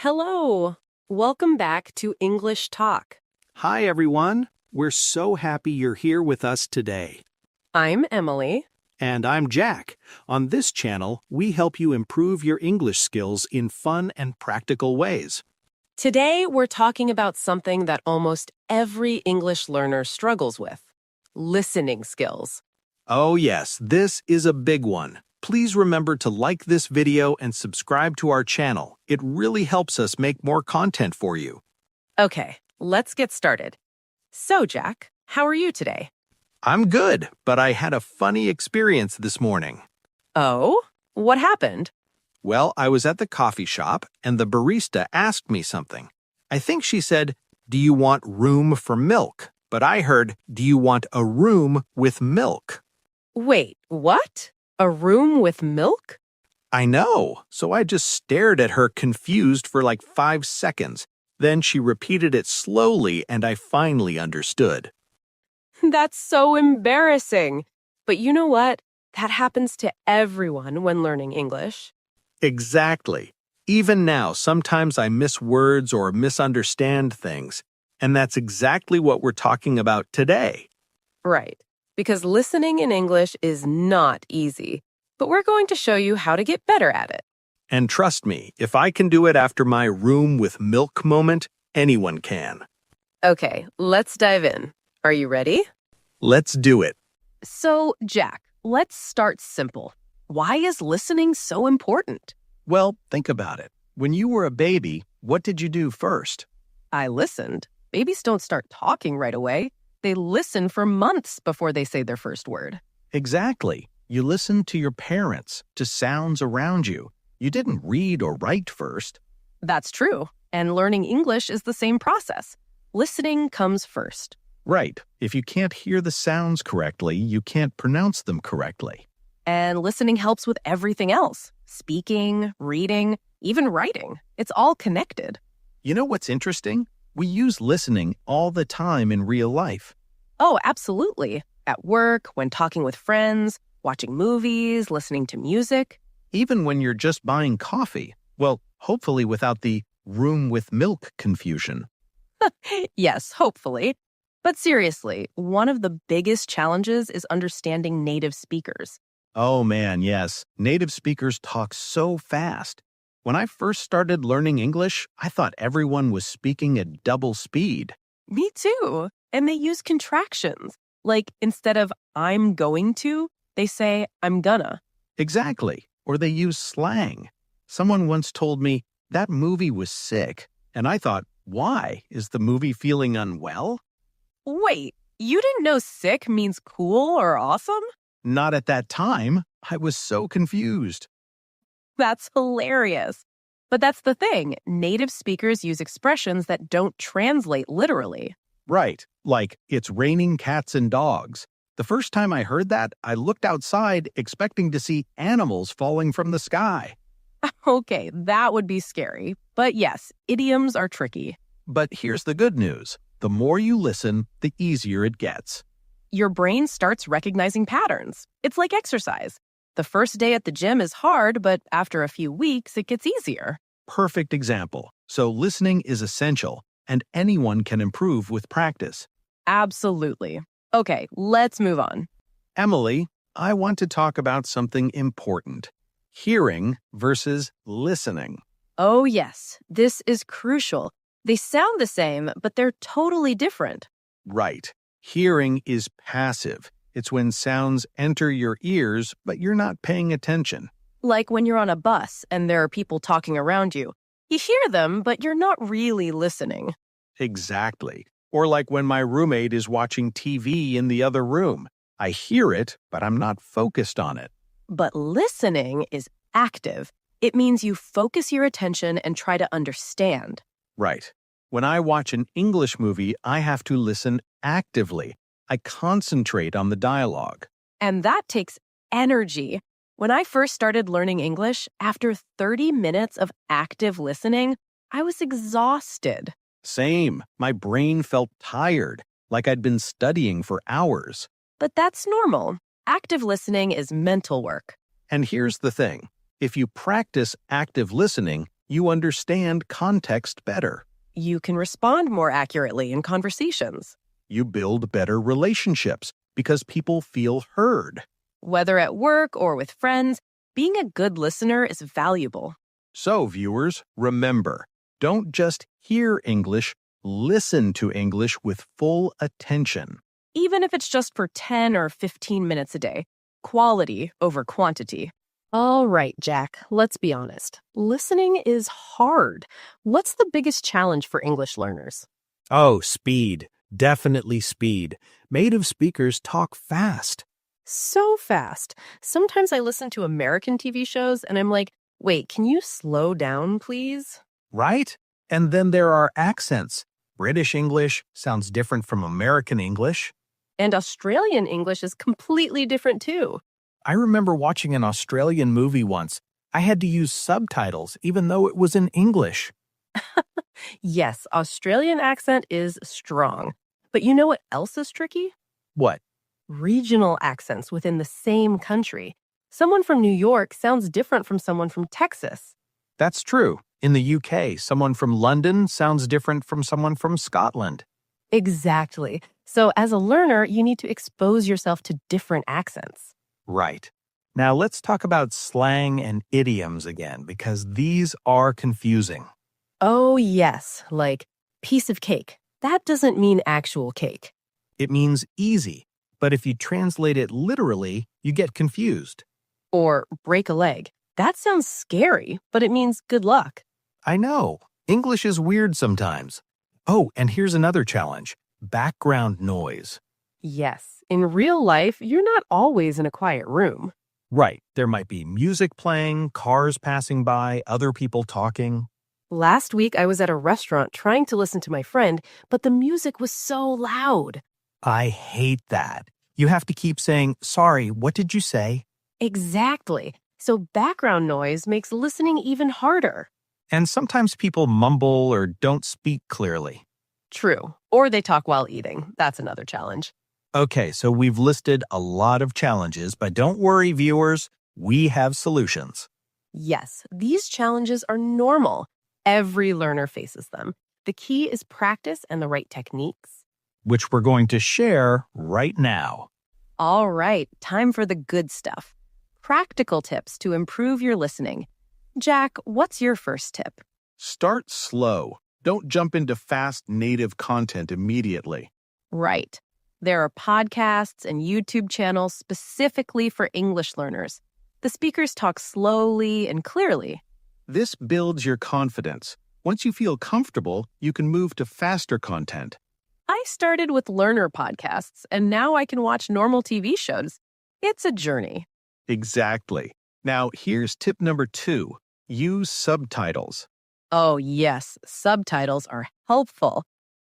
Hello. Welcome back to English Talk. Hi, everyone. We're so happy you're here with us today. I'm Emily. And I'm Jack. On this channel, we help you improve your English skills in fun and practical ways. Today, we're talking about something that almost every English learner struggles with: listening skills. Oh yes, this is a big one. Please remember to like this video and subscribe to our channel. It really helps us make more content for you. Okay, let's get started. So, Jack, how are you today? I'm good, but I had a funny experience this morning. Oh, what happened? Well, I was at the coffee shop and the barista asked me something. I think she said, "Do you want room for milk?" But I heard, "Do you want a room with milk?" Wait, what? A room with milk? I know, so I just stared at her confused for like 5 seconds. Then she repeated it slowly and I finally understood. That's so embarrassing. But you know what? That happens to everyone when learning English. Exactly. Even now, sometimes I miss words or misunderstand things. And that's exactly what we're talking about today. Right, because listening in English is not easy, but we're going to show you how to get better at it. And trust me, if I can do it after my room with milk moment, anyone can. Okay, let's dive in. Are you ready? Let's do it. So, Jack, let's start simple. Why is listening so important? Well, think about it. When you were a baby, what did you do first? I listened. Babies don't start talking right away. They listen for months before they say their first word. Exactly. You listened to your parents, to sounds around you. You didn't read or write first. That's true. And learning English is the same process. Listening comes first. Right. If you can't hear the sounds correctly, you can't pronounce them correctly. And listening helps with everything else: speaking, reading, even writing. It's all connected. You know what's interesting? We use listening all the time in real life. Oh, absolutely. At work, when talking with friends, watching movies, listening to music. Even when you're just buying coffee. Well, hopefully without the room with milk confusion. Yes, hopefully. But seriously, one of the biggest challenges is understanding native speakers. Oh man, yes. Native speakers talk so fast. When I first started learning English, I thought everyone was speaking at double speed. Me too. And they use contractions. Like instead of "I'm going to," they say "I'm gonna." Exactly. Or they use slang. Someone once told me, "That movie was sick." And I thought, why? Is the movie feeling unwell? Wait, you didn't know sick means cool or awesome? Not at that time. I was so confused. That's hilarious. But that's the thing. Native speakers use expressions that don't translate literally. Right. Like, it's raining cats and dogs. The first time I heard that, I looked outside expecting to see animals falling from the sky. Okay, that would be scary. But yes, idioms are tricky. But here's the good news. The more you listen, the easier it gets. Your brain starts recognizing patterns. It's like exercise. The first day at the gym is hard, but after a few weeks, it gets easier. Perfect example. So listening is essential, and anyone can improve with practice. Absolutely. Okay, let's move on. Emily, I want to talk about something important. Hearing versus listening. Oh, yes, this is crucial. They sound the same, but they're totally different. Right. Hearing is passive. It's when sounds enter your ears, but you're not paying attention. Like when you're on a bus and there are people talking around you. You hear them, but you're not really listening. Exactly. Or like when my roommate is watching TV in the other room. I hear it, but I'm not focused on it. But listening is active. It means you focus your attention and try to understand. Right. When I watch an English movie, I have to listen actively. I concentrate on the dialogue. And that takes energy. When I first started learning English, after 30 minutes of active listening, I was exhausted. Same. My brain felt tired, like I'd been studying for hours. But that's normal. Active listening is mental work. And here's the thing. If you practice active listening, You understand context better. You can respond more accurately in conversations. You build better relationships because people feel heard. Whether at work or with friends, being a good listener is valuable. So, viewers, remember, don't just hear English, listen to English with full attention. Even if it's just for 10 or 15 minutes a day. Quality over quantity. All right, Jack, let's be honest. Listening is hard. What's the biggest challenge for English learners? Oh, speed. Definitely speed. Native speakers talk fast. So fast. Sometimes I listen to American TV shows and I'm like, wait, can you slow down, please? Right? And then there are accents. British English sounds different from American English. And Australian English is completely different too. I remember watching an Australian movie once. I had to use subtitles even though it was in English. Yes, Australian accent is strong. But you know what else is tricky? What? Regional accents within the same country. Someone from New York sounds different from someone from Texas. That's true. In the UK, someone from London sounds different from someone from Scotland. Exactly. So as a learner, you need to expose yourself to different accents. Right. Now let's talk about slang and idioms again, because these are confusing. Oh, yes, like piece of cake. That doesn't mean actual cake. It means easy, but if you translate it literally, you get confused. Or break a leg. That sounds scary, but it means good luck. I know. English is weird sometimes. Oh, and here's another challenge. Background noise. Yes, in real life, you're not always in a quiet room. Right. There might be music playing, cars passing by, other people talking. Last week, I was at a restaurant trying to listen to my friend, but the music was so loud. I hate that. You have to keep saying, sorry, what did you say? Exactly. So background noise makes listening even harder. And sometimes people mumble or don't speak clearly. True. Or they talk while eating. That's another challenge. Okay, so we've listed a lot of challenges, but don't worry, viewers, we have solutions. Yes, these challenges are normal. Every learner faces them. The key is practice and the right techniques. Which we're going to share right now. All right, time for the good stuff. Practical tips to improve your listening. Jack, what's your first tip? Start slow. Don't jump into fast native content immediately. Right. There are podcasts and YouTube channels specifically for English learners. The speakers talk slowly and clearly. This builds your confidence. Once you feel comfortable, you can move to faster content. I started with learner podcasts, and now I can watch normal TV shows. It's a journey. Exactly. Now, here's tip number 2. Use subtitles. Oh, yes, subtitles are helpful.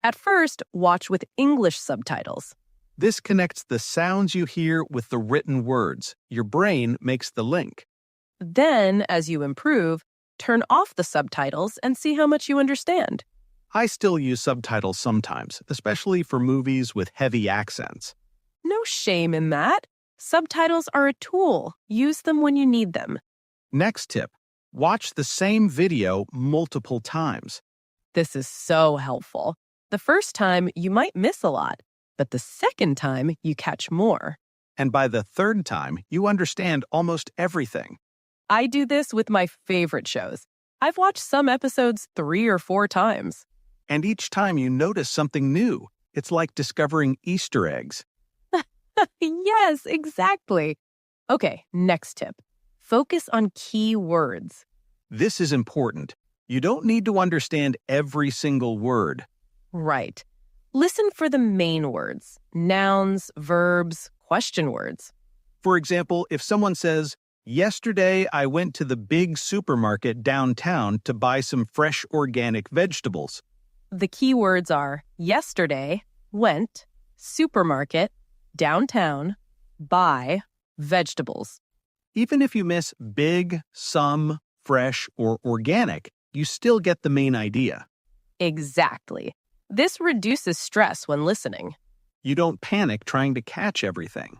At first, watch with English subtitles. This connects the sounds you hear with the written words. Your brain makes the link. Then, as you improve, turn off the subtitles and see how much you understand. I still use subtitles sometimes, especially for movies with heavy accents. No shame in that. Subtitles are a tool. Use them when you need them. Next tip, watch the same video multiple times. This is so helpful. The first time, you might miss a lot, but the second time, you catch more. And by the third time, you understand almost everything. I do this with my favorite shows. I've watched some episodes 3 or 4 times. And each time you notice something new. It's like discovering Easter eggs. Yes, exactly. Okay, next tip. Focus on key words. This is important. You don't need to understand every single word. Right. Listen for the main words, nouns, verbs, question words. For example, if someone says, yesterday I went to the big supermarket downtown to buy some fresh organic vegetables. The key words are yesterday, went, supermarket, downtown, buy, vegetables. Even if you miss big, some, fresh, or organic, you still get the main idea. Exactly. This reduces stress when listening. You don't panic trying to catch everything.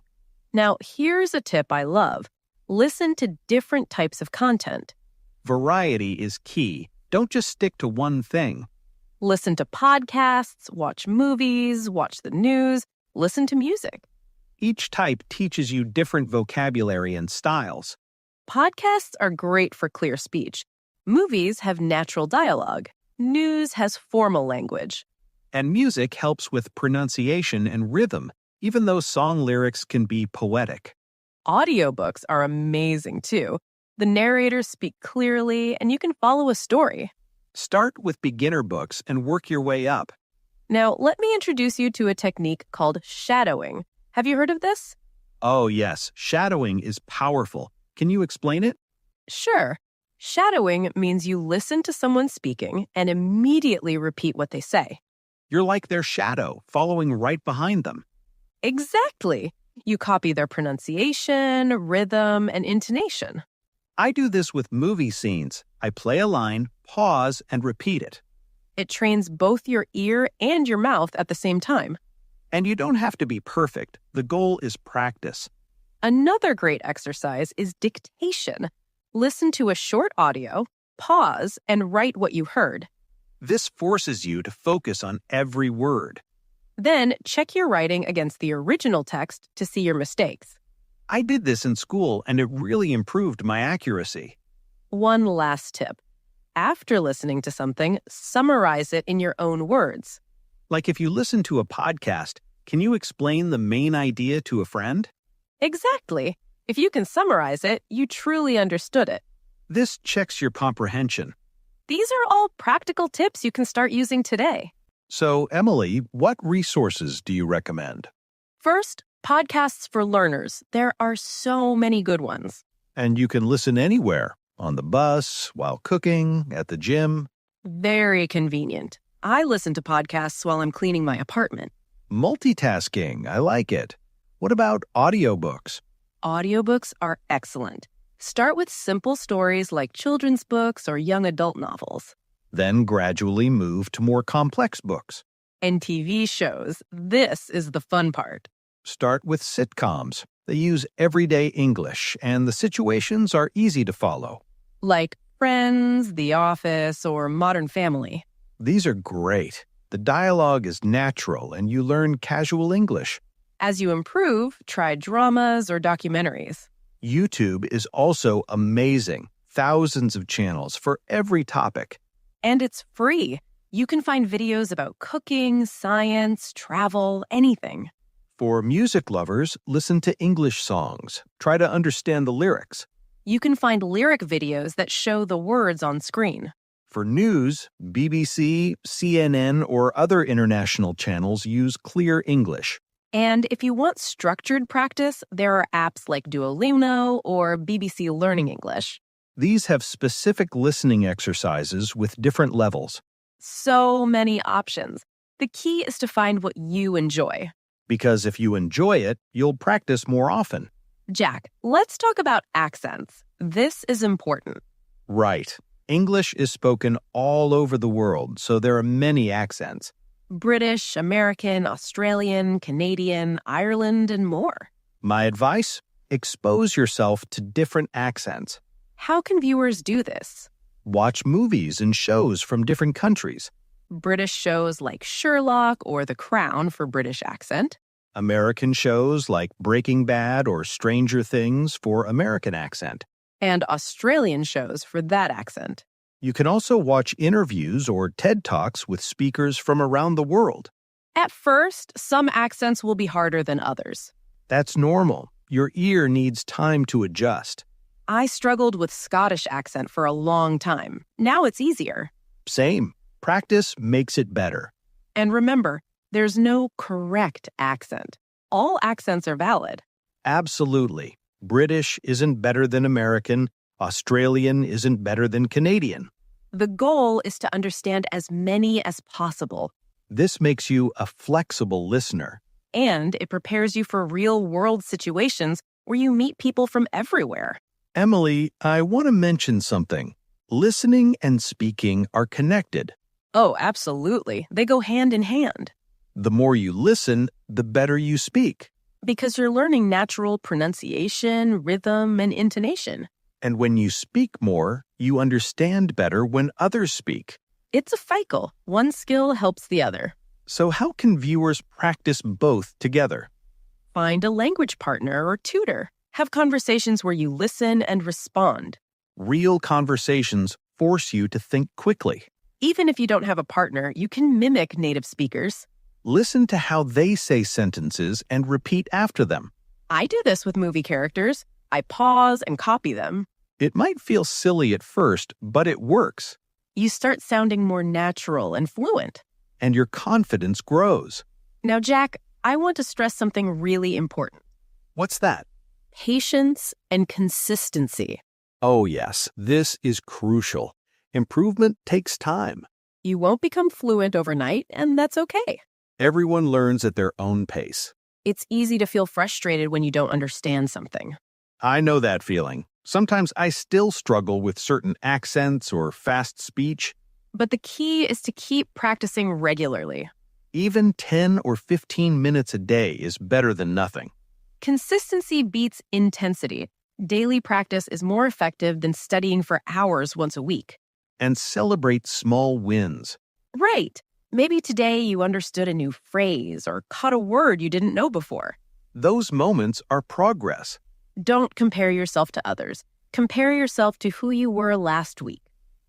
Now, here's a tip I love. Listen to different types of content. Variety is key. Don't just stick to one thing. Listen to podcasts, watch movies, watch the news, listen to music. Each type teaches you different vocabulary and styles. Podcasts are great for clear speech. Movies have natural dialogue. News has formal language. And music helps with pronunciation and rhythm, even though song lyrics can be poetic. Audiobooks are amazing too. The narrators speak clearly, and you can follow a story. Start with beginner books and work your way up. Now, let me introduce you to a technique called shadowing. Have you heard of this? Oh, yes. Shadowing is powerful. Can you explain it? Sure. Shadowing means you listen to someone speaking and immediately repeat what they say. You're like their shadow, following right behind them. Exactly. You copy their pronunciation, rhythm, and intonation. I do this with movie scenes. I play a line, pause, and repeat it. It trains both your ear and your mouth at the same time. And you don't have to be perfect. The goal is practice. Another great exercise is dictation. Listen to a short audio, pause, and write what you heard. This forces you to focus on every word. Then check your writing against the original text to see your mistakes. I did this in school, and it really improved my accuracy. One last tip. After listening to something, summarize it in your own words. Like if you listen to a podcast, can you explain the main idea to a friend? Exactly. If you can summarize it, you truly understood it. This checks your comprehension. These are all practical tips you can start using today. So, Emily, what resources do you recommend? First, podcasts for learners. There are so many good ones. And you can listen anywhere, on the bus, while cooking, at the gym. Very convenient. I listen to podcasts while I'm cleaning my apartment. Multitasking, I like it. What about audiobooks? Audiobooks are excellent. Start with simple stories like children's books or young adult novels. Then gradually move to more complex books. And TV shows. This is the fun part. Start with sitcoms. They use everyday English, and the situations are easy to follow. Like Friends, The Office, or Modern Family. These are great. The dialogue is natural, and you learn casual English. As you improve, try dramas or documentaries. YouTube is also amazing. Thousands of channels for every topic. And it's free. You can find videos about cooking, science, travel, anything. For music lovers, listen to English songs. Try to understand the lyrics. You can find lyric videos that show the words on screen. For news, BBC, CNN, or other international channels use clear English. And if you want structured practice, there are apps like Duolingo or BBC Learning English. These have specific listening exercises with different levels. So many options. The key is to find what you enjoy. Because if you enjoy it, you'll practice more often. Jack, let's talk about accents. This is important. Right. English is spoken all over the world, so there are many accents. British, American, Australian, Canadian, Ireland, and more. My advice? Expose yourself to different accents. How can viewers do this? Watch movies and shows from different countries. British shows like Sherlock or The Crown for British accent. American shows like Breaking Bad or Stranger Things for American accent. And Australian shows for that accent. You can also watch interviews or TED Talks with speakers from around the world. At first, some accents will be harder than others. That's normal. Your ear needs time to adjust. I struggled with Scottish accent for a long time. Now it's easier. Same. Practice makes it better. And remember, there's no correct accent. All accents are valid. Absolutely. British isn't better than American. Australian isn't better than Canadian. The goal is to understand as many as possible. This makes you a flexible listener. And it prepares you for real-world situations where you meet people from everywhere. Emily, I want to mention something. Listening and speaking are connected. Oh, absolutely. They go hand in hand. The more you listen, the better you speak. Because you're learning natural pronunciation, rhythm, and intonation. And when you speak more, you understand better when others speak. It's a cycle. One skill helps the other. So how can viewers practice both together? Find a language partner or tutor. Have conversations where you listen and respond. Real conversations force you to think quickly. Even if you don't have a partner, you can mimic native speakers. Listen to how they say sentences and repeat after them. I do this with movie characters. I pause and copy them. It might feel silly at first, but it works, You start sounding more natural and fluent. and your confidence grows. Now, Jack, I want to stress something really important. What's that? Patience and consistency. Oh, yes, this is crucial. Improvement takes time. You won't become fluent overnight, and that's okay. Everyone learns at their own pace. It's easy to feel frustrated when you don't understand something. I know that feeling. Sometimes I still struggle with certain accents or fast speech. But the key is to keep practicing regularly. Even 10 or 15 minutes a day is better than nothing. Consistency beats intensity. Daily practice is more effective than studying for hours once a week. And celebrate small wins. Right. Maybe today you understood a new phrase or caught a word you didn't know before. Those moments are progress. Don't compare yourself to others. Compare yourself to who you were last week.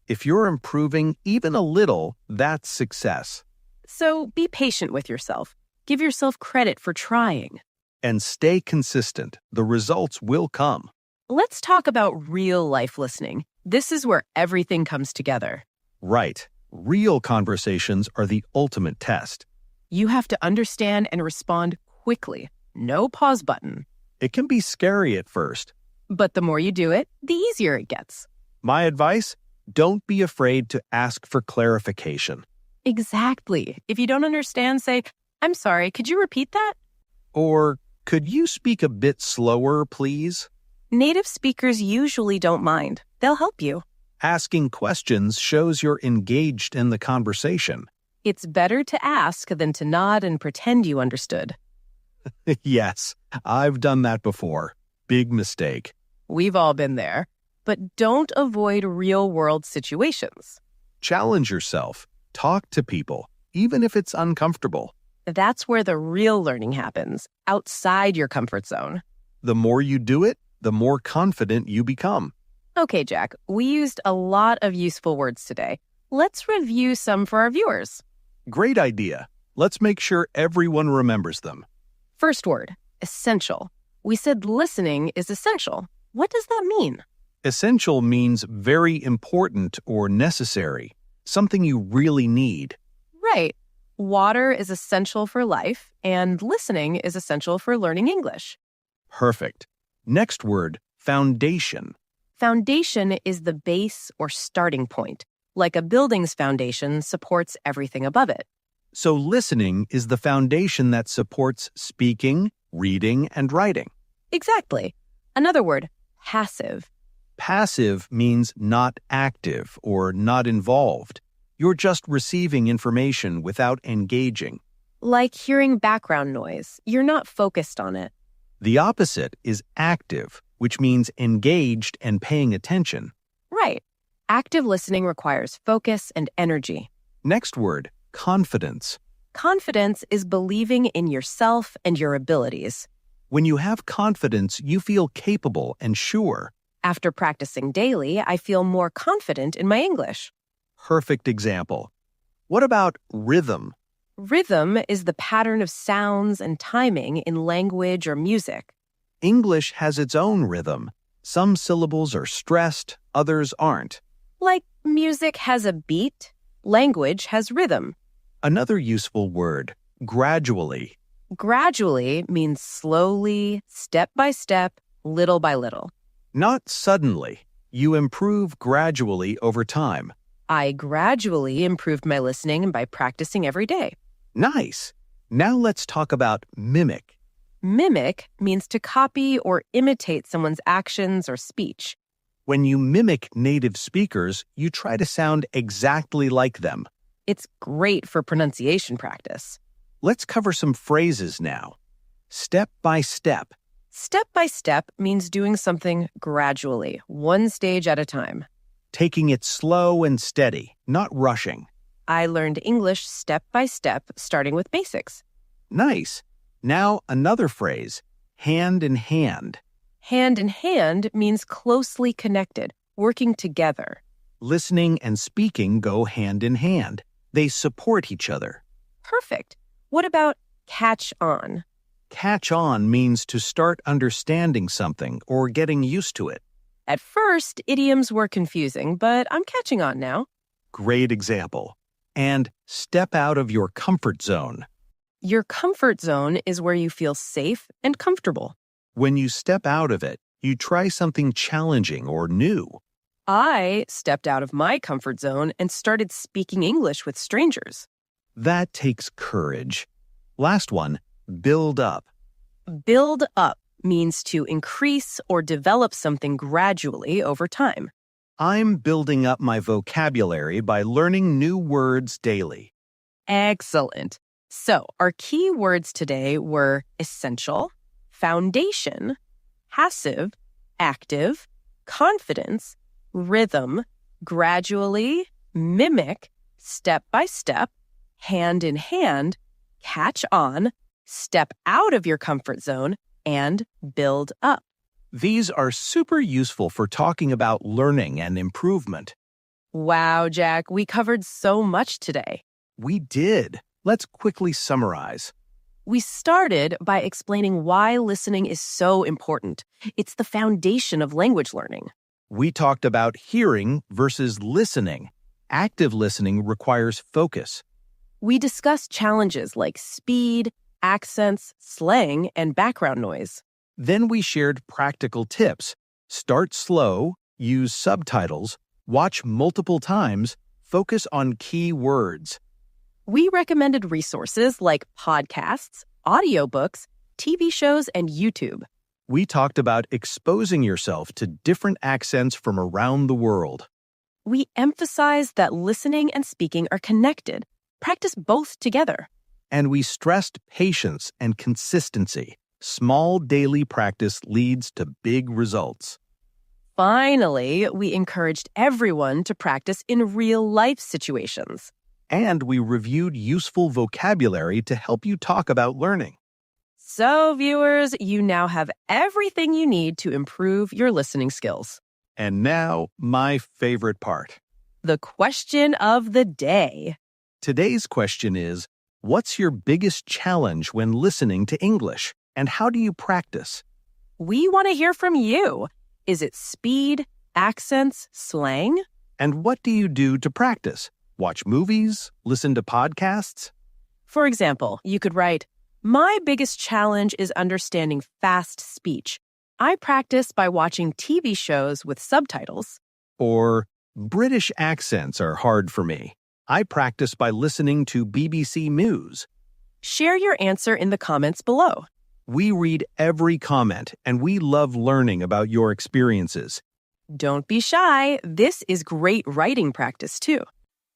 If you're improving even a little, that's success. So be patient with yourself. Give yourself credit for trying. And stay consistent. The results will come. Let's talk about real life listening. This is where everything comes together. Right. Real conversations are the ultimate test. You have to understand and respond quickly. No pause button. It can be scary at first. But the more you do it, the easier it gets. My advice? Don't be afraid to ask for clarification. Exactly. If you don't understand, say, "I'm sorry, could you repeat that?" Or, could you speak a bit slower, please? Native speakers usually don't mind. They'll help you. Asking questions shows you're engaged in the conversation. It's better to ask than to nod and pretend you understood. Yes, I've done that before. Big mistake. We've all been there. But don't avoid real-world situations. Challenge yourself. Talk to people, even if it's uncomfortable. That's where the real learning happens, outside your comfort zone. The more you do it, the more confident you become. Okay, Jack, we used a lot of useful words today. Let's review some for our viewers. Great idea. Let's make sure everyone remembers them. First word, essential. We said listening is essential. What does that mean? Essential means very important or necessary, something you really need. Right. Water is essential for life, and listening is essential for learning English. Perfect. Next word, foundation. Foundation is the base or starting point. Like a building's foundation supports everything above it. So listening is the foundation that supports speaking, reading, and writing. Exactly. Another word, passive. Passive means not active or not involved. You're just receiving information without engaging. Like hearing background noise. You're not focused on it. The opposite is active, which means engaged and paying attention. Right. Active listening requires focus and energy. Next word, confidence. Confidence is believing in yourself and your abilities. When you have confidence, you feel capable and sure. After practicing daily, I feel more confident in my English. Perfect example. What about rhythm? Rhythm is the pattern of sounds and timing in language or music. English has its own rhythm. Some syllables are stressed, others aren't. Like music has a beat, language has rhythm. Another useful word, gradually. Gradually means slowly, step by step, little by little. Not suddenly. You improve gradually over time. I gradually improved my listening by practicing every day. Nice. Now let's talk about mimic. Mimic means to copy or imitate someone's actions or speech. When you mimic native speakers, you try to sound exactly like them. It's great for pronunciation practice. Let's cover some phrases now. Step by step. Step by step means doing something gradually, one stage at a time. Taking it slow and steady, not rushing. I learned English step by step, starting with basics. Nice. Now another phrase, hand in hand. Hand in hand means closely connected, working together. Listening and speaking go hand in hand. They support each other. Perfect. What about catch on? Catch on means to start understanding something or getting used to it. At first, idioms were confusing, but I'm catching on now. Great example. And step out of your comfort zone. Your comfort zone is where you feel safe and comfortable. When you step out of it, you try something challenging or new. I stepped out of my comfort zone and started speaking English with strangers. That takes courage. Last one, build up. Build up means to increase or develop something gradually over time. I'm building up my vocabulary by learning new words daily. Excellent. So, our key words today were essential, foundation, passive, active, confidence, rhythm, gradually, mimic, step by step, hand in hand, catch on, step out of your comfort zone, and build up. These are super useful for talking about learning and improvement. Wow, Jack, we covered so much today. We did. Let's quickly summarize. We started by explaining why listening is so important. It's the foundation of language learning. We talked about hearing versus listening. Active listening requires focus. We discussed challenges like speed, accents, slang, and background noise. Then we shared practical tips. Start slow, use subtitles, watch multiple times, focus on key words. We recommended resources like podcasts, audiobooks, TV shows, and YouTube. We talked about exposing yourself to different accents from around the world. We emphasized that listening and speaking are connected. Practice both together. And we stressed patience and consistency. Small daily practice leads to big results. Finally, we encouraged everyone to practice in real-life situations. And we reviewed useful vocabulary to help you talk about learning. So, viewers, you now have everything you need to improve your listening skills. And now, my favorite part. The question of the day. Today's question is, what's your biggest challenge when listening to English? And how do you practice? We want to hear from you. Is it speed, accents, slang? And what do you do to practice? Watch movies? Listen to podcasts? For example, you could write, "My biggest challenge is understanding fast speech. I practice by watching TV shows with subtitles." Or, British accents are hard for me. I practice by listening to BBC News. Share your answer in the comments below. We read every comment, and we love learning about your experiences. Don't be shy. This is great writing practice, too.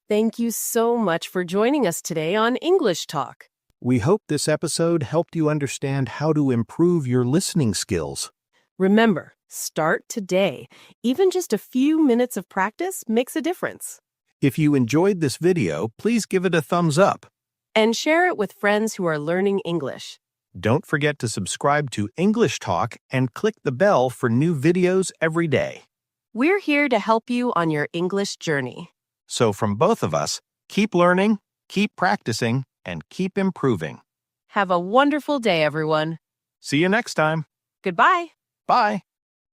Thank you so much for joining us today on English Talk. We hope this episode helped you understand how to improve your listening skills. Remember, start today. Even just a few minutes of practice makes a difference. If you enjoyed this video, please give it a thumbs up. And share it with friends who are learning English. Don't forget to subscribe to English Talk and click the bell for new videos every day. We're here to help you on your English journey. So from both of us, keep learning, keep practicing, and keep improving. Have a wonderful day, everyone. See you next time. Goodbye. Bye.